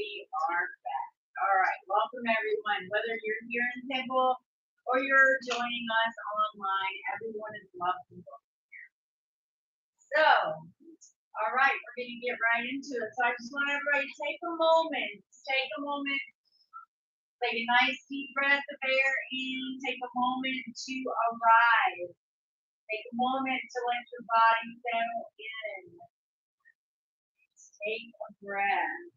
We are back. All right. Welcome, everyone. Whether you're here in the temple or you're joining us online, everyone is welcome here. So, all right, we're going to get right into it. So I just want everybody to take a moment. Take a moment. Take a nice deep breath of air in. Take a moment to arrive. Take a moment to let your body settle in. Take a breath.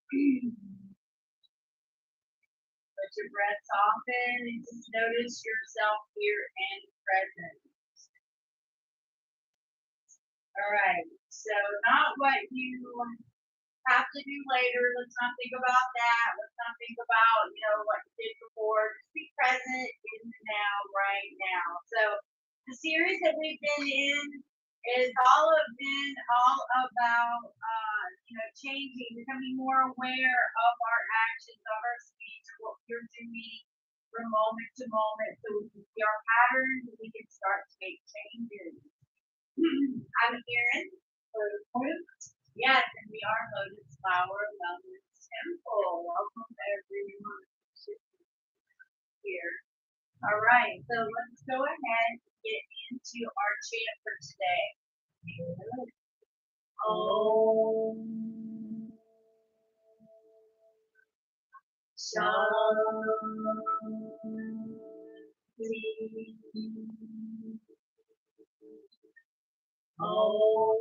Let your breath soften and just notice yourself here and present. All right, so not what you have to do later. Let's not think about that. Let's not think about, what you did before. Just be present in the now, right now. So the series that we've been in is all about, changing, becoming more aware of our actions, of our speech, what we're doing from moment to moment, so we can see our patterns and we can start to make changes. I'm Erin. Yes, and we are Lotus Flower Wellness Temple. Welcome everyone here. All right, so let's go ahead and get into our chant for today. Om Shanti. Om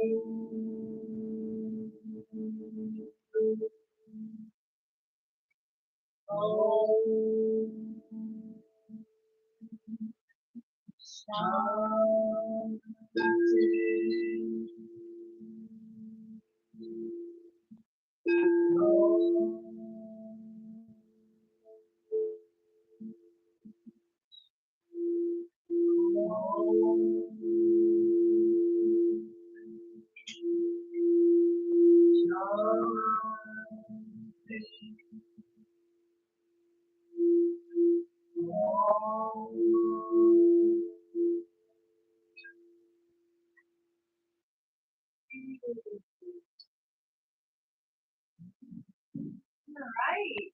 All right.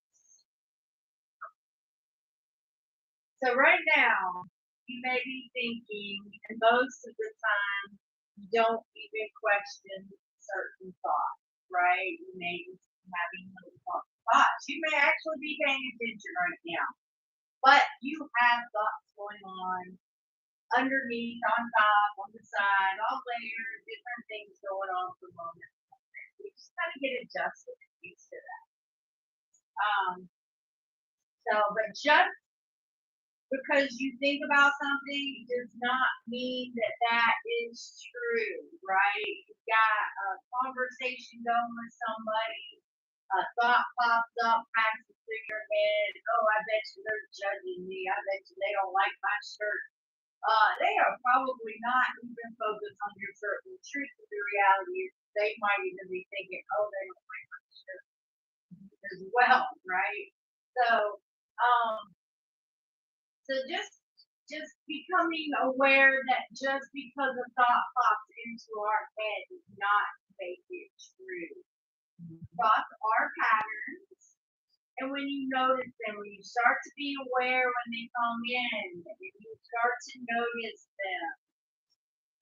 So right now, you may be thinking, and most of the time, you don't even question certain thoughts, right? You may be having those thoughts. You may actually be paying attention right now, but you have thoughts going on underneath, on top, on the side, all layers, different things going on for the moment. You just kind of get adjusted and used to that. But just because you think about something does not mean that that is true, right? You've got a conversation going with somebody, a thought pops up, passes through your head. Oh, I bet you they're judging me. I bet you they don't like my shirt. They are probably not even focused on your shirt. The truth of the reality is they might even be thinking, oh, they don't like my shirt as well, right? So just becoming aware that just because a thought pops into our head does not make it true. Thoughts are patterns, and when you notice them, when you start to be aware when they come in, and you start to notice them,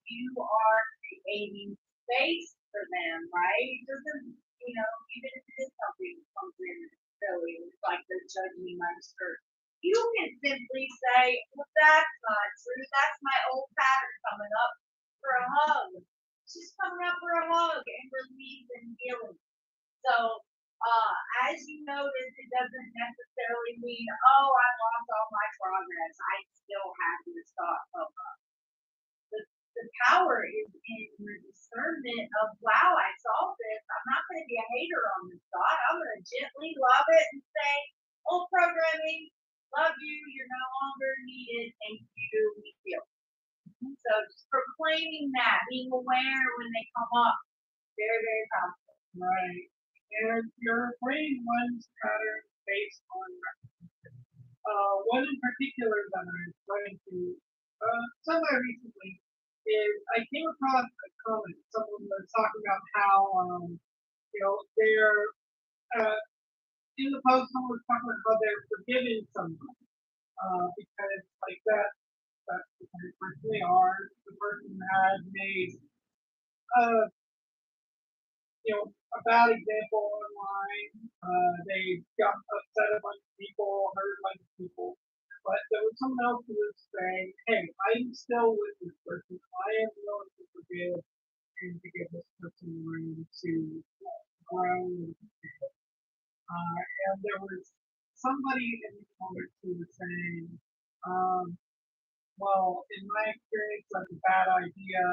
you are creating space for them, right? It doesn't, even if it is something that comes in silly, it's like they're judging my skirt. You can simply say, well, that's not true. That's my old pattern coming up for a hug. She's coming up for a hug and release and healing. So as you notice, it doesn't necessarily mean, oh, I lost all my progress. I still have this thought come up. The power is in your discernment of, wow, I saw this. I'm not going to be a hater on this thought. I'm going to gently love it and say, old programming, love you, you're no longer needed, thank you, we feel. So just proclaiming that, being aware when they come up, very, very powerful. Right. And your brain runs patterns based on one in particular that I'm trying to somewhere recently is I came across a comment. Someone was talking about how they're in the post, someone was talking about how they're forgiving someone because like that's the kind of person they are. The person has made uh, a bad example online. They got upset a bunch of people, hurt a bunch of people. But there was someone else who was saying, hey, I'm still with this person. I am willing to forgive and to give this person room to grow. And there was somebody in the comments who was saying, well, in my experience, that's a bad idea.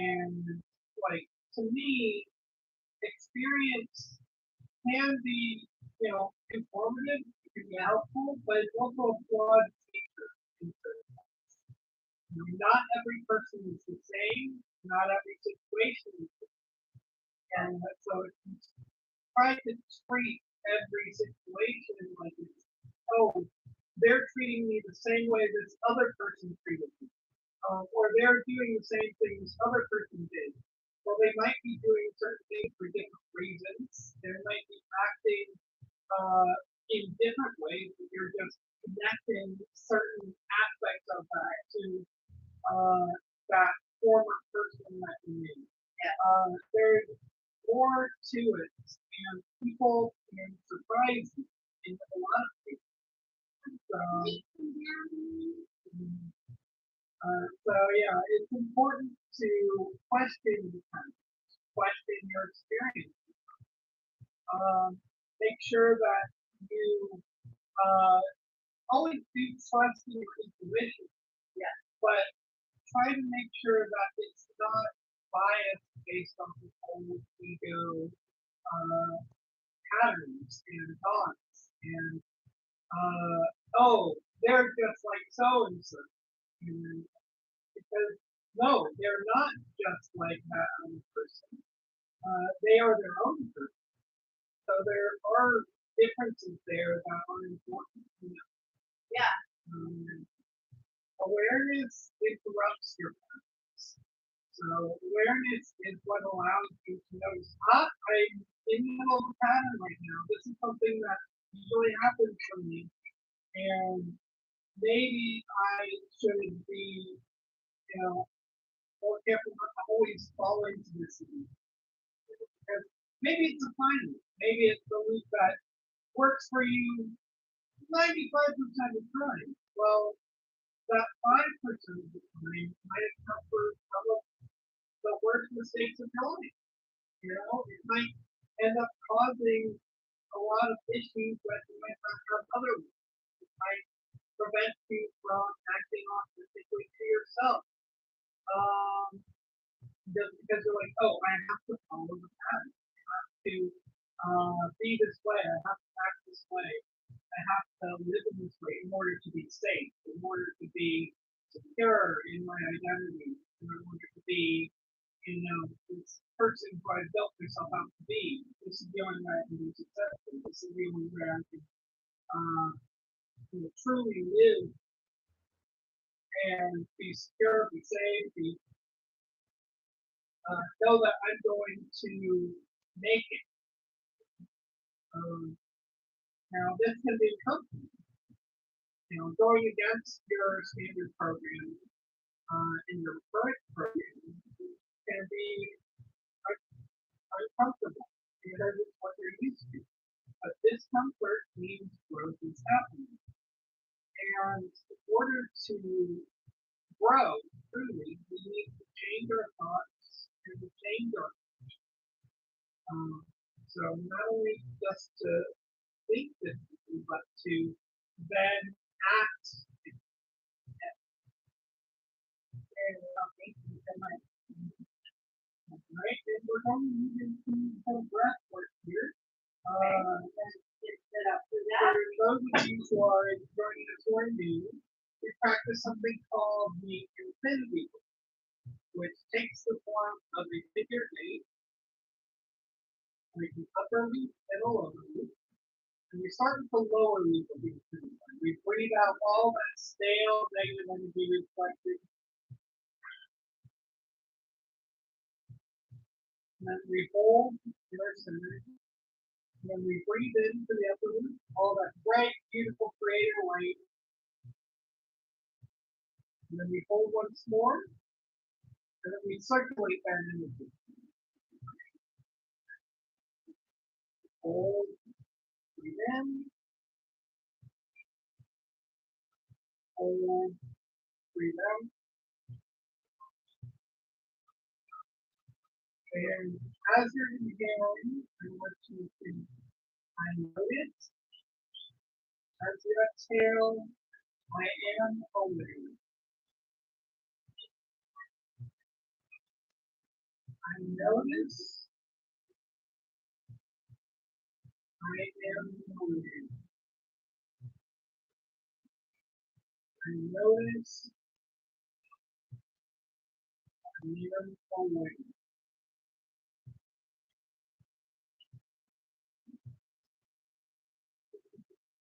And like to me, experience can be, informative, it can be helpful, but it's also a flawed teacher in certain ways. Not every person is the same, not every situation is the same. And so if you try to treat every situation like it's, oh, they're treating me the same way this other person treated me. Or they're doing the same thing this other person did. Well, they might be doing certain things for different reasons. They might be acting in different ways, but you're just connecting certain aspects of that to that former person that you knew. There's more to it, and people can surprise you in a lot of cases. So yeah, it's important to question the kind, question your experience. Make sure that you always do trust in your intuition, but try to make sure that it's not biased based on the old ego patterns and thoughts and oh, they're just like so and so. Because no, they're not just like that other person. They are their own person. So there are differences there that are important to know. Yeah. Awareness interrupts your practice. So awareness is what allows you to notice, I'm in the middle of a pattern right now. This is something that usually happens for me. And maybe I should be, more careful not to always fall into this. Because maybe it's a finding. Maybe it's the loop that works for you 95% of the time. Well, that 5% of the time might account for some of the worst mistakes of your life. It might end up causing a lot of issues that you might not have otherwise. It might prevent you from acting authentically to yourself. Just because you're like, oh, I have to follow the pattern. I have to be this way. I have to act this way. I have to live in this way in order to be safe, in order to be secure in my identity, in order to be, this person who I built myself out to be. This is the only way I can be successful. This is the only way I can truly live and be secure, be safe, know that I'm going to make it. Now, this can be uncomfortable. Going against your standard program in your current program can be uncomfortable because it's what you're used to. But discomfort means growth is happening. And in order to grow truly, we need to change our thoughts and to change our so not only just to think differently, but to then act right? And we're going to move into some breathwork here. For those of you who are joining us who are new, we practice something called the infinity, which takes the form of a figure eight, like the upper loop and a lower loop. And we start with the lower loop of the infinity. We breathe out all that stale negative energy reflected. And then we hold in our center. And then we breathe into the upper root, all that bright, beautiful, creative light. And then we hold once more, and then we circulate that energy. Hold, breathe in, hold, breathe out. And as you're inhaling, I want you to notice as you exhale, I am aware. I notice I am aware. I notice I am aware.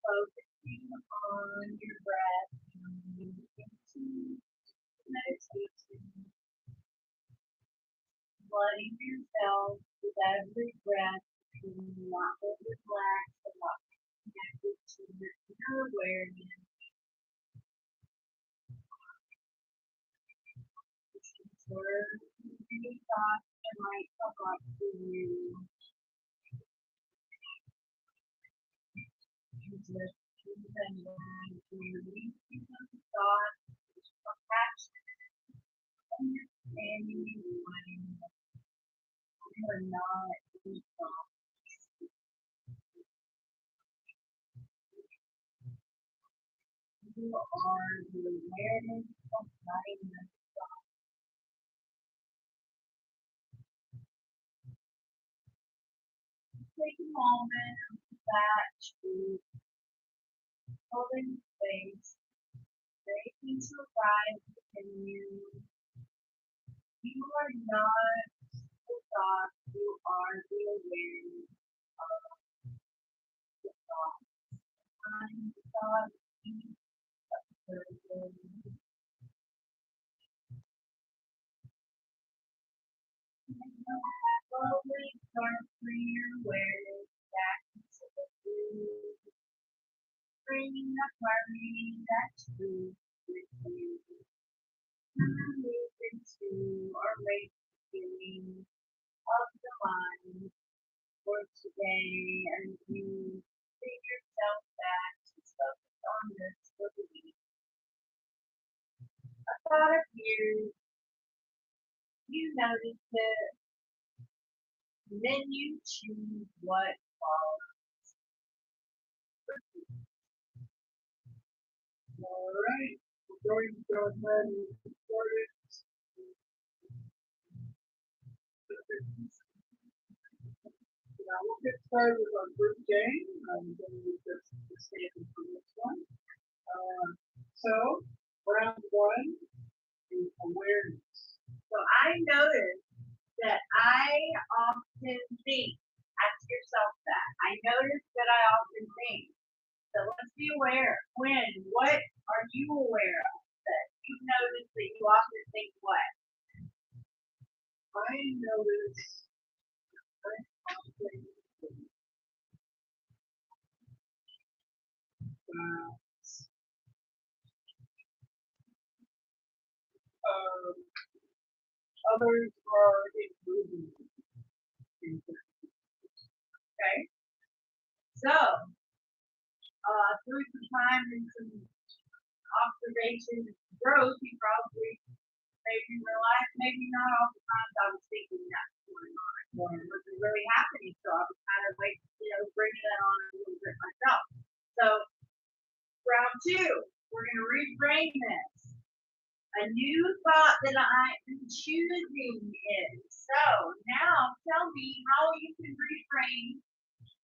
Focusing on your breath and into meditation, letting yourself with every breath not relax a lot, connected to your inner awareness. Where any thoughts that might come up to you, just keep in mind to releasing those thoughts, compassion, understanding and letting you are not these thoughts. You are the awareness of kindness. Take a moment back to holding space, making to rise within you. You are not the thought, you are the awareness of the thought. I'm the thought of each person. Slowly start bringing your awareness back into the food, bringing the harmony that's true with you. Move into our rate feeling of the mind for today as you bring yourself back to focus on this for the week. A thought appears, you notice it, then you choose what follows. All right, we're going to go ahead and record it. Now we'll get started with our group game. I'm going to use this standard for this one. So, round one is awareness. So I noticed that I often think, ask yourself that. I notice that I often think. So let's be aware. When, what are you aware of that you notice that you often think what? I notice I often think that others are improving. Okay? So, through some time and some observation and growth, you probably maybe realize, maybe not all the times I was thinking that going on, or wasn't really happening, so I was kind of like, bringing that on a little bit myself. So, round two, we're going to reframe this. A new thought that I am choosing is. So, now tell me how you can reframe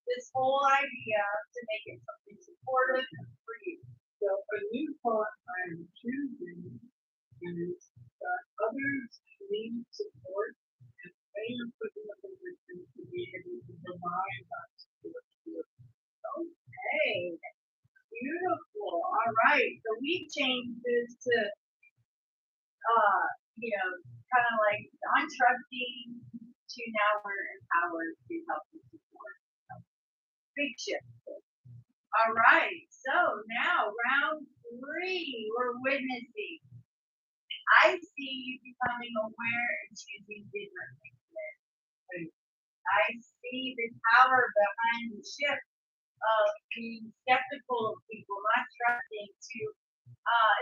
this whole idea to make it something supportive for you. So a new thought I am choosing is that others need support and they are putting up a position to be able to provide that support to us. Okay, beautiful. All right, so we changed this to, kind of like untrusting to now we're empowered to help you. big shift. All right, so now round 3, we're witnessing. I see you becoming aware and choosing differently. I see the power behind the shift of being skeptical of people, not trusting to.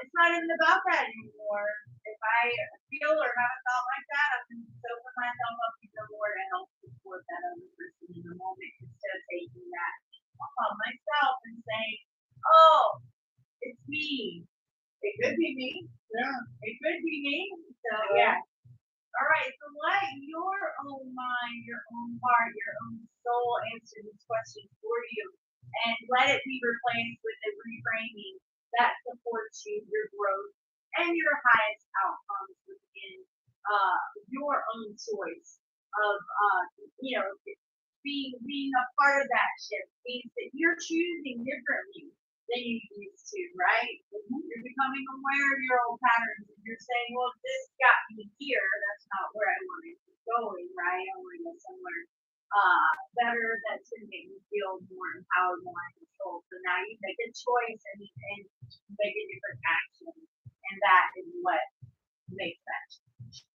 It's not even about that anymore. If I feel or have a thought like that, I'm going to open myself up to the Lord and help support that other person in the moment instead of taking that upon myself and saying, oh, it's me. It could be me. Yeah. It could be me. So, yeah. All right, so let your own mind, your own heart, your own soul answer these questions for you, and let it be replaced with a reframing that supports you, your growth, and your highest outcomes within your own choice of, being a part of that shift means that you're choosing differently than you used to, right? You're becoming aware of your old patterns, and you're saying, well, this got me here. That's not where I want to be going, right? I want to go somewhere better that's going to make me feel more empowered, more in control. So now you make a choice and make a different action, and that is what makes that change.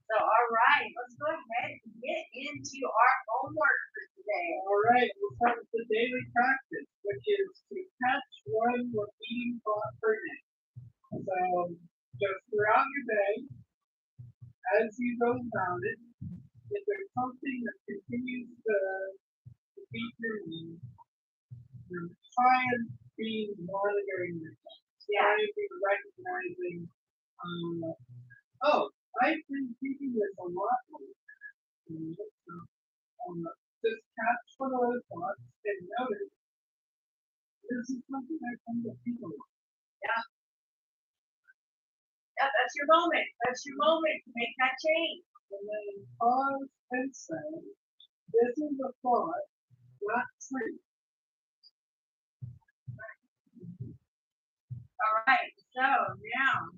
So, all right, let's go ahead and get into our homework for today. All right, we'll start with the daily practice, which is to catch one repeating thought per day. So, just throughout your day, as you go about it, if there's something that continues to beat your mind, try and be monitoring yourself. Try and be recognizing, oh, I've been thinking this a lot lately. Just catch one of those thoughts and notice this is something I tend to feel. Yeah. Yeah, that's your moment. That's your moment to make that change. And then pause and say, this is a thought, not truth. All right, so now,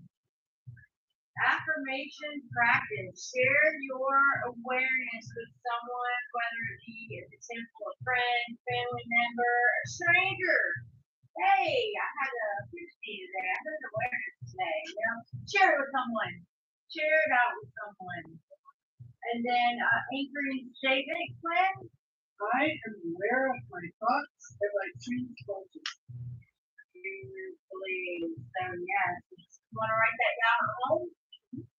affirmation practice. Share your awareness with someone, whether it be at the temple, a friend, family member, a stranger. Hey, I had a preach meeting today. I had an awareness today. Share it with someone. Share it out with someone. And then anchoring statement plan. I am aware of my thoughts and I choose consciously. So yes, you want to write that down at home?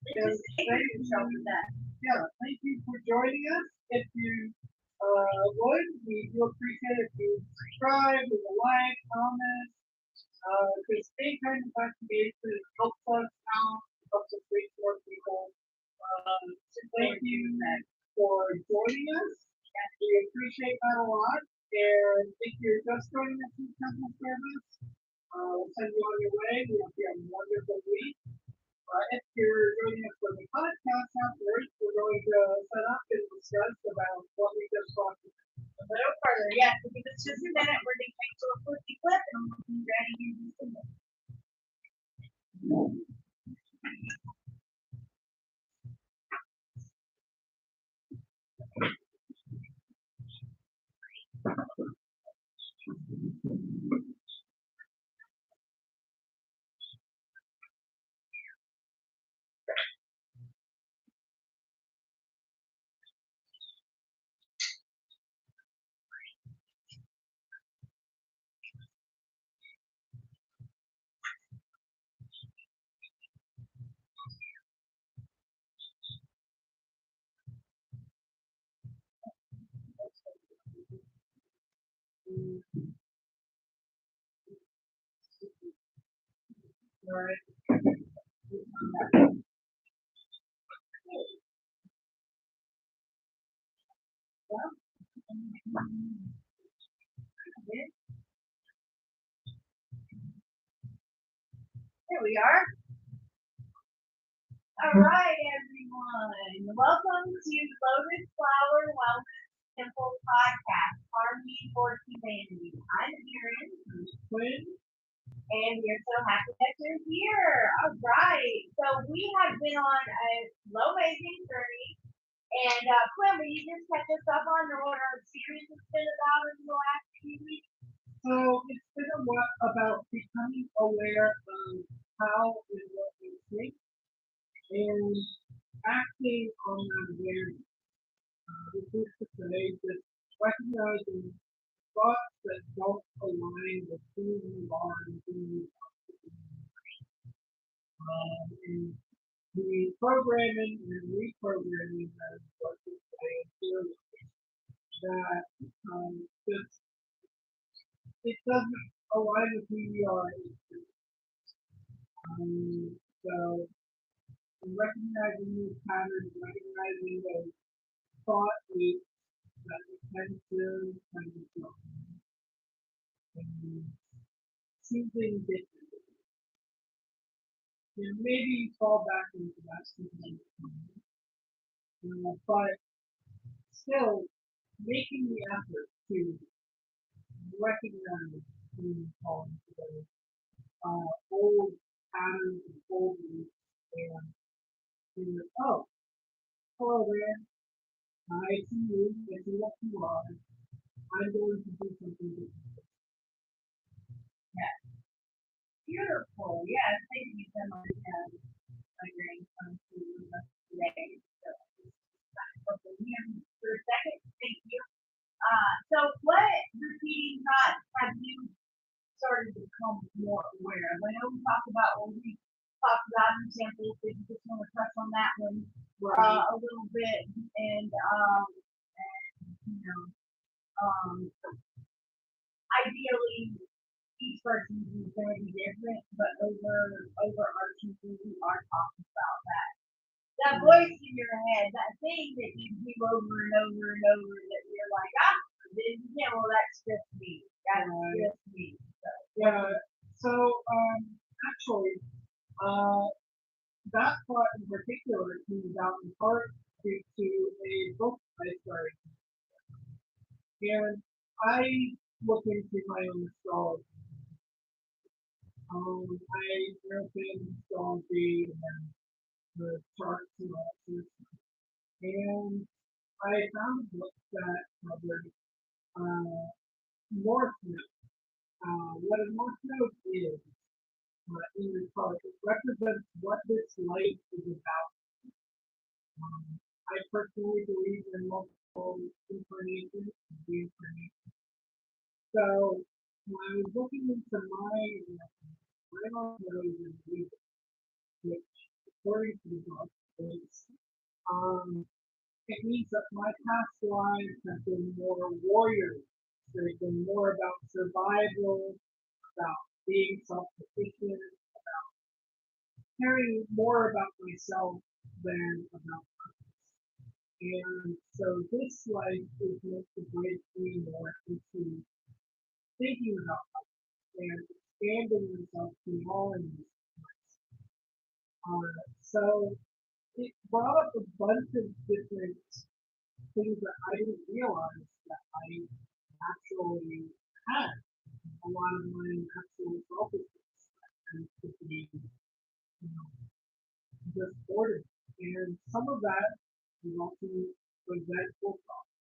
Just anchor yourself with that. Yeah, thank you for joining us. If you would, we do appreciate if you subscribe, leave a like, comment, because any kind of activation helps us out, helps us reach more people. So thank you for joining us. We appreciate that a lot. And if you're just joining us in temple service, we'll send you on your way. We hope you have a wonderful week. If you're joining us for the podcast afterwards, we're going to set up and discuss about what we just talked about. A little further, yes. Give us just a minute. We're going to take to a quick clip and we'll be ready to use this. All right. Here we are. All right, everyone. Welcome to Lotus Flower Wellness Temple Podcast, Harmony for Humanity. I'm Erin, Quinn, and we're so happy that you're here. All right. So we have been on a low-amazing journey. And Quinn, will you just catch us up on what our series has been about in the last today, just recognizing thoughts that don't align with who you are and who you are. And the programming and reprogramming that is working today is that just it doesn't align with who you are. So recognizing these patterns, recognizing those thought loops that we tend to and choosing differently. And maybe fall back into that choosing but still making the effort to recognize who fall into those old patterns and old loops and oh, hello there. I see you, I see what you are. I'm going to do something different. Yeah. Beautiful. Yes, thank you so much. My grandson who was us today. So here for a second. Thank you. So what repeating thoughts have you started to become more aware of? I know we talked about when we talked about examples, but you just want to touch on that one a little bit and you know, ideally each person is going to be different, but overarching we are talking about that voice in your head, that thing that you do over and over and over that you're like, yeah, well that's just me. That's just me. So, yeah. So actually, that thought in particular came about in part due to a book I started. And I look into my own astrology. I wrote in astrology and the charts and all this. And I found a book that covered North Node. What a North Node is in the chart, it represents what this life is about. I personally believe in multiple incarnations and reincarnations. So when I was looking into my North Node is Libra, which according to the book is it means that my past lives have been more warrior. They've been more about survival, about being self-sufficient, caring more about myself than about others. And so this life is meant to break me more into thinking about others and expanding myself beyond these so it brought up a bunch of different things that I didn't realize that I actually had. A lot of my actual selfishness tends to be, just ordered. And some of that is also resentful thoughts.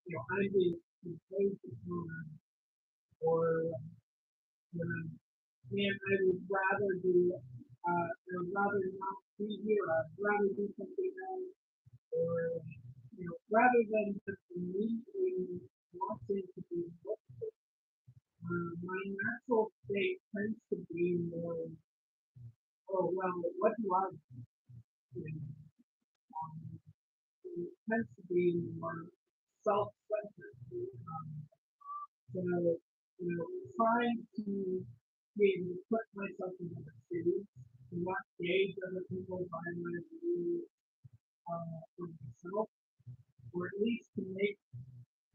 I'm being imposed upon, or man, I would rather not be here. I'd rather do something else, or rather than just immediately wanting to be workable. My natural state tends to be more, oh well, what do I do? It tends to be more self-centered. So, trying to be able to put myself in other cities, to not gauge other people by my view for myself, or at least to make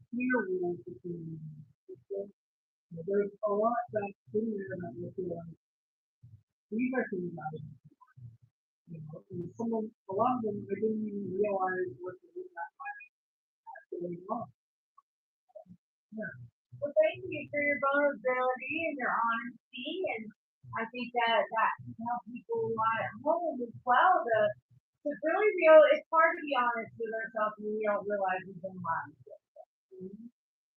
clear rules between people. There's a lot that's in there that I feel like these are things I didn't and a lot of them I didn't even realize what they did that much going on. Yeah. Well, thank you for your vulnerability and your honesty, and I think that can help people at home as well to really feel it's hard to be honest with ourselves when we don't realize we've been lying.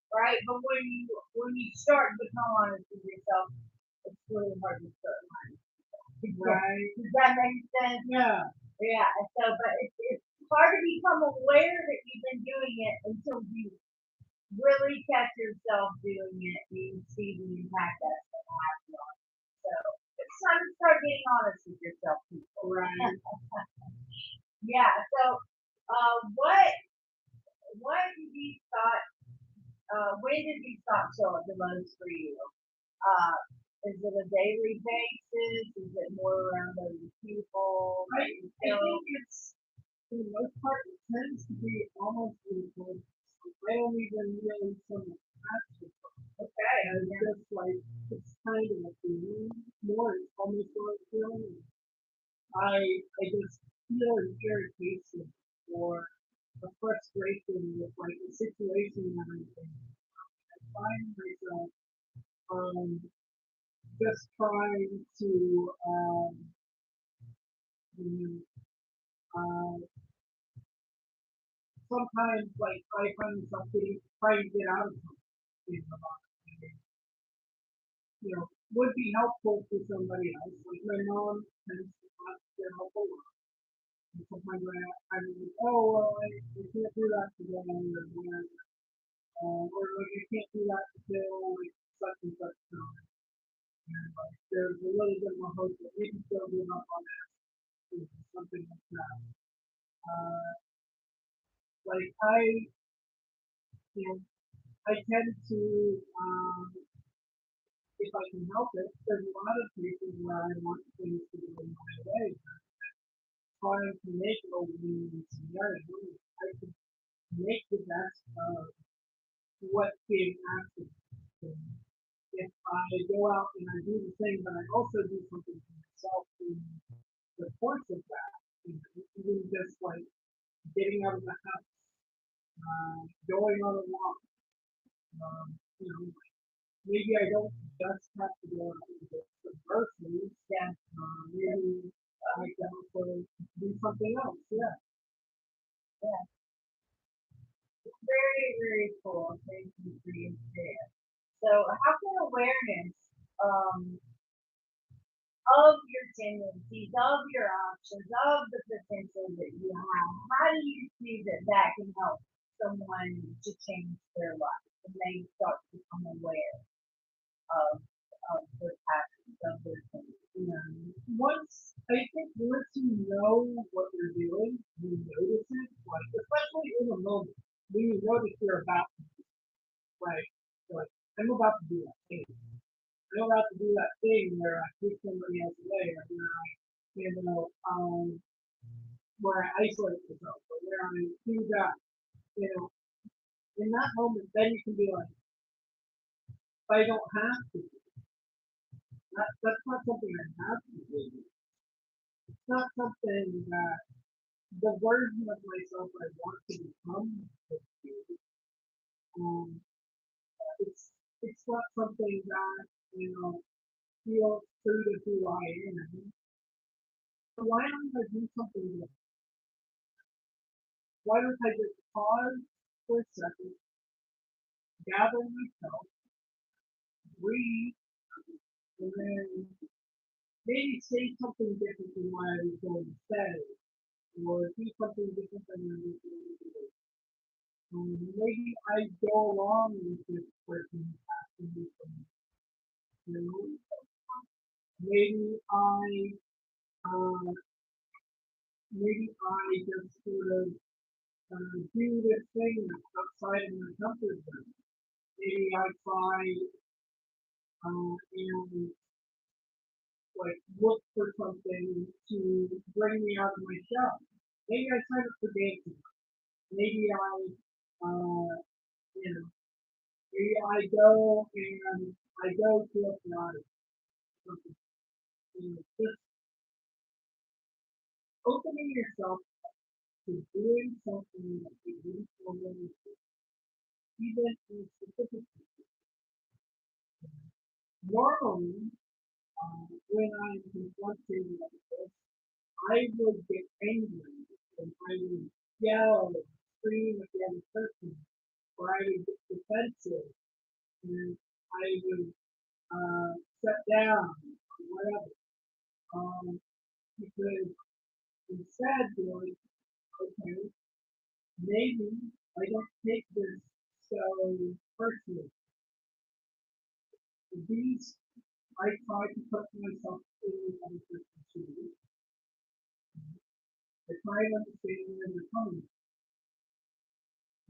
Right? But when you start to become honest with yourself, it's really hard to start lying. Right. Does that make sense? Yeah. Yeah. So, but it's hard to become aware that you've been doing it until you really catch yourself doing it and you see the impact that's going to have on you. So it's time to start getting honest with yourself, people. Right. Yeah. So, what did you thought? When did you thought show up the most for you? Is it a daily basis? Is it more around other people? I think it's, for the most part, it tends to be almost equal. I don't even really so much practice. Okay. And just like, it's kind of a feeling more, it's almost like a feeling. I just feel an irritation or a frustration with like the situation that I'm in. I find myself um, just trying to you know, sometimes like I find myself trying to get out of something you know, would be helpful to somebody else. Like my mom tends to not get helpful. And sometimes I'm like, oh well, I can't do that today, or like I can't do that until like such and such time. And like there's a little bit more hope that maybe still give up on that, something like that. Uh, like you know, I tend to, if I can help it, there's a lot of cases where I want things to go my way. Trying to make a win scenario, I can make the best of what being asked of me. If I go out and I do the thing, but I also do something for myself in the course of that, even just like getting out of the house, going on a walk, you know, maybe I don't just have to go out and get some groceries. Yeah. Maybe I can also do something else. Yeah. Yeah. Very, very cool. Thank you for your share. So, how can awareness of your tendencies, of your options, of the potential that you have, how do you see that that can help someone to change their life and they start to become aware of their patterns, of their things? Once you know what you're doing, you notice it, like especially in the moment. When you notice you're about to do it, right? Like I'm about to do that thing. I'm about to do that thing where I push somebody else away, or where I, you know, where I isolate myself, or where I do that. You know, in that moment, then you can be like, I don't have to. That's not something I have to do. It's not something that the version of myself I want to become. Um, it's not something that feels true to who I am. So why don't I do something different? Why don't I just pause for a second, gather myself, breathe, and then maybe say something different than what I was going to say, or do something different than I was going to do. Maybe I go along with this person asking me for you know, maybe uh, maybe I just sort of do this thing that's outside of my comfort zone. Maybe I try and like look for something to bring me out of my shell. Maybe I sign up for dancing. Maybe you know, maybe I go and I go to a Pilates. Something. Just opening yourself to doing something that you really want to do, even in specific. Normally, when I'm confronted like this, I would get angry and I would yell and scream at the other person, or I would get defensive and I would shut down or whatever. Because instead, okay, maybe I don't take this so personally. These, I try to put myself in the other person's shoes. I try to understand where they're coming from.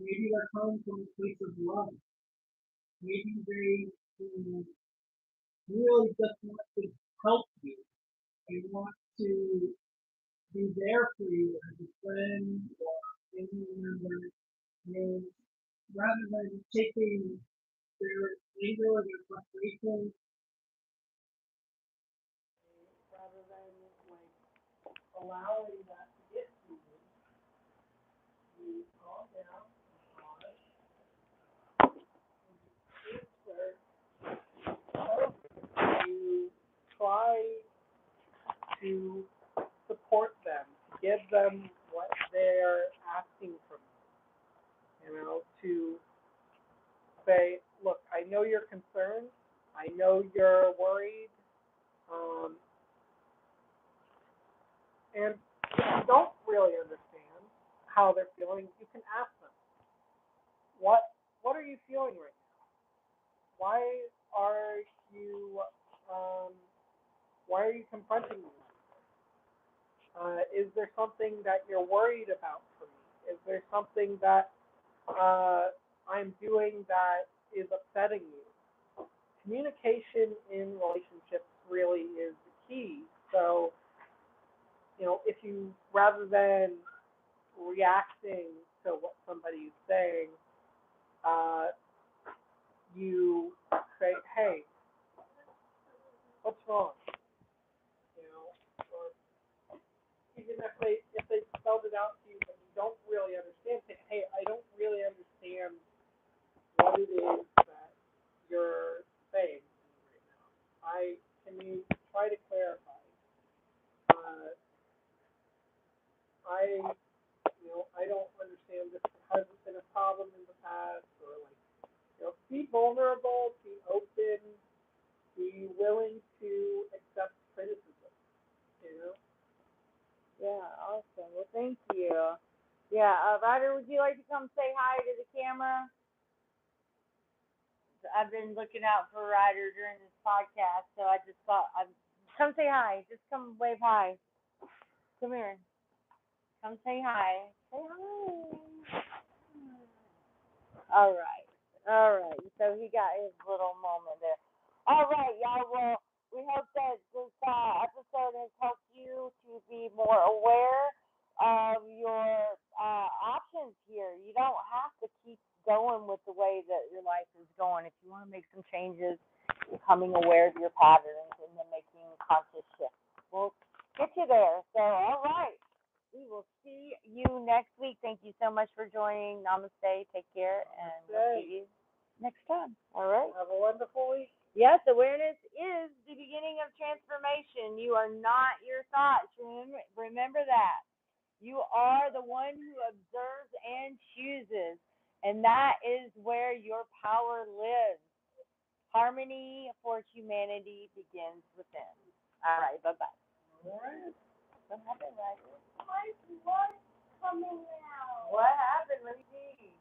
Maybe they're coming from a place of love. Maybe they really just want to help you. They want to be there for you as a friend or family member. And rather than taking their anger or their frustration, rather than like allowing that to get to you, you calm down, pause, you try to support them, give them what they're asking from you, to say, look, I know you're concerned, I know you're worried, um, and if you don't really understand how they're feeling, you can ask them, what are you feeling right now? Why are you um, why are you confronting me? Is there something that you're worried about for me? Is there something that I'm doing that is upsetting you? Communication in relationships really is the key. So, if you, rather than reacting to what somebody is saying, uh, you say, hey, what's wrong? Or even if they spelled it out to you, but you don't really understand, say, hey, I don't really understand what it is that you're saying right now. Can you try to clarify? Uh, I don't understand this. Has it been a problem in the past? Or like, be vulnerable, be open, be willing to accept criticism. You know. Yeah, awesome. Well, thank you. Yeah, Ryder, would you like to come say hi to the camera? I've been looking out for Ryder during this podcast, so I just thought I'd come say hi. Just come wave hi. Come here. Come say hi. Say hi. All right. All right. So he got his little moment there. All right, y'all. Well, we hope that this episode has helped you to be more aware of your options here. You don't have to keep going with the way that your life is going. If you want to make some changes, becoming aware of your patterns and then making conscious shifts. We'll get you there. So, all right. We will see you next week. Thank you so much for joining. Namaste. Take care, and we'll see you next time. All right. Have a wonderful week. Yes, awareness is the beginning of transformation. You are not your thoughts. Remember that. You are the one who observes and chooses, and that is where your power lives. Harmony for humanity begins within. All right. Bye bye. All right. What happened, Roger? My blood's coming out. What happened? Let me see.